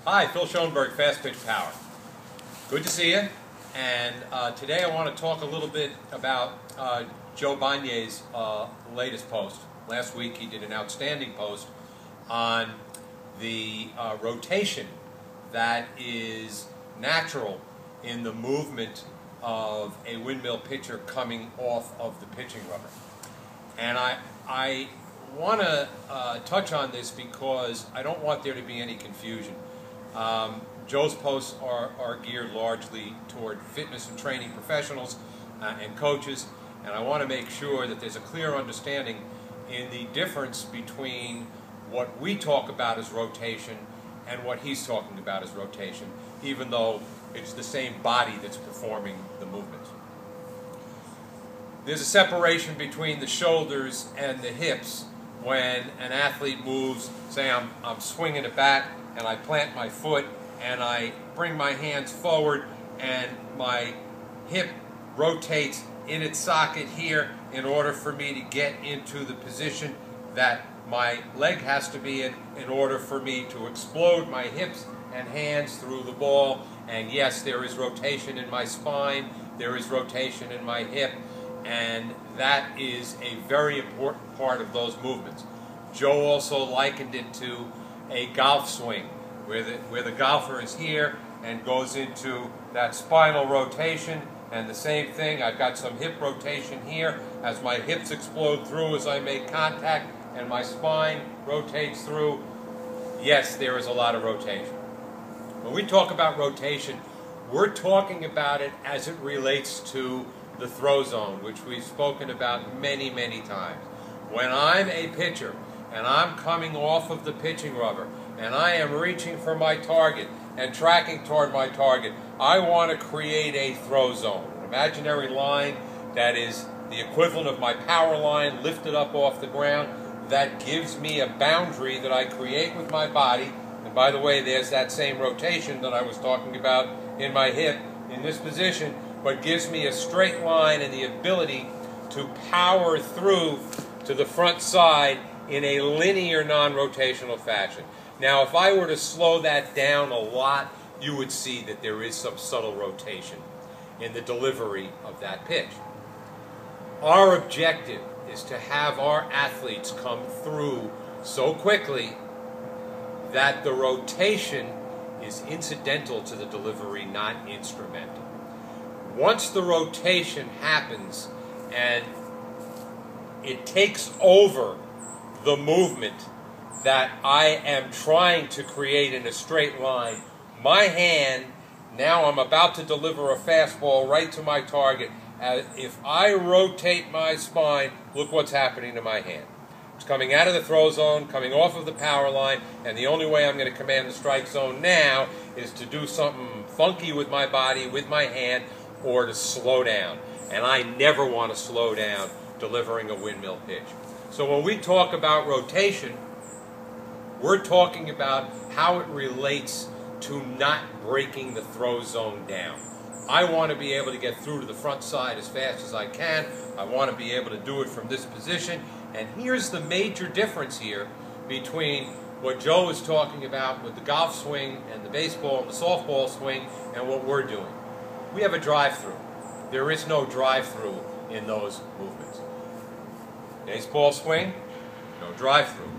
Hi, Phil Schoenberg, Fastpitch Power. Good to see you. And today I want to talk a little bit about Joe Bagne's latest post. Last week he did an outstanding post on the rotation that is natural in the movement of a windmill pitcher coming off of the pitching rubber. And I want to touch on this because I don't want there to be any confusion. Joe's posts are geared largely toward fitness and training professionals and coaches, and I want to make sure that there's a clear understanding in the difference between what we talk about as rotation and what he's talking about as rotation, even though it's the same body that's performing the movement. There's a separation between the shoulders and the hips when an athlete moves. Say I'm swinging a bat and I plant my foot and I bring my hands forward and my hip rotates in its socket here in order for me to get into the position that my leg has to be in order for me to explode my hips and hands through the ball. And yes, there is rotation in my spine, there is rotation in my hip, and that is a very important part of those movements. Joe also likened it to a golf swing, where the golfer is here and goes into that spinal rotation, and the same thing, I've got some hip rotation here as my hips explode through as I make contact and my spine rotates through. Yes, there is a lot of rotation. When we talk about rotation, we're talking about it as it relates to the throw zone, which we've spoken about many, many times. When I'm a pitcher and I'm coming off of the pitching rubber and I am reaching for my target and tracking toward my target, I want to create a throw zone, an imaginary line that is the equivalent of my power line lifted up off the ground, that gives me a boundary that I create with my body. And by the way, there's that same rotation that I was talking about in my hip in this position, but gives me a straight line and the ability to power through to the front side in a linear non-rotational fashion. Now, if I were to slow that down a lot, you would see that there is some subtle rotation in the delivery of that pitch. Our objective is to have our athletes come through so quickly that the rotation is incidental to the delivery, not instrumental. Once the rotation happens and it takes over the movement that I am trying to create in a straight line, my hand, now I'm about to deliver a fastball right to my target. If I rotate my spine, look what's happening to my hand. It's coming out of the throw zone, coming off of the power line, and the only way I'm going to command the strike zone now is to do something funky with my body, with my hand, or to slow down. And I never want to slow down delivering a windmill pitch. So when we talk about rotation, we're talking about how it relates to not breaking the throw zone down. I want to be able to get through to the front side as fast as I can. I want to be able to do it from this position. And here's the major difference here between what Joe is talking about with the golf swing and the baseball and the softball swing and what we're doing. We have a drive-through. There is no drive-through in those movements. Baseball swing, no drive-through.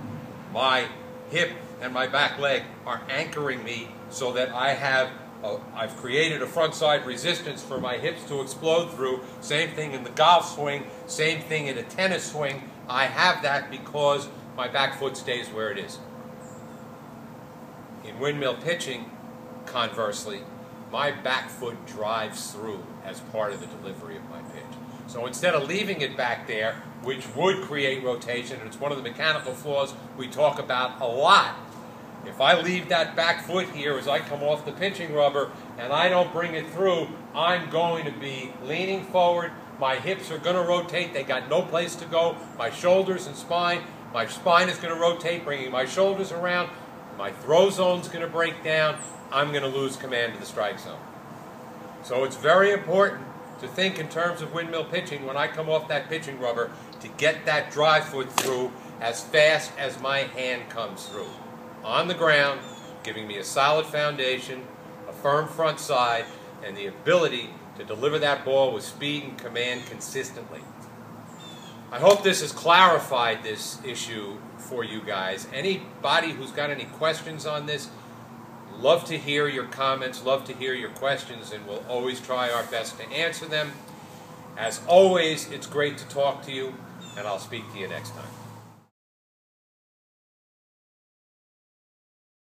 My hip and my back leg are anchoring me so that I've created a front side resistance for my hips to explode through. Same thing in the golf swing, same thing in a tennis swing. I have that because my back foot stays where it is. In windmill pitching, conversely, my back foot drives through as part of the delivery of my pitch. So instead of leaving it back there, which would create rotation, and it's one of the mechanical flaws we talk about a lot, if I leave that back foot here as I come off the pitching rubber and I don't bring it through, I'm going to be leaning forward. My hips are going to rotate. They got no place to go. My shoulders and spine. My spine is going to rotate, bringing my shoulders around. My throw zone's going to break down. I'm going to lose command of the strike zone. So it's very important to think in terms of windmill pitching when I come off that pitching rubber to get that drive foot through as fast as my hand comes through. On the ground, giving me a solid foundation, a firm front side, and the ability to deliver that ball with speed and command consistently. I hope this has clarified this issue for you guys. Anybody who's got any questions on this, love to hear your comments, love to hear your questions, and we'll always try our best to answer them. As always, it's great to talk to you, and I'll speak to you next time.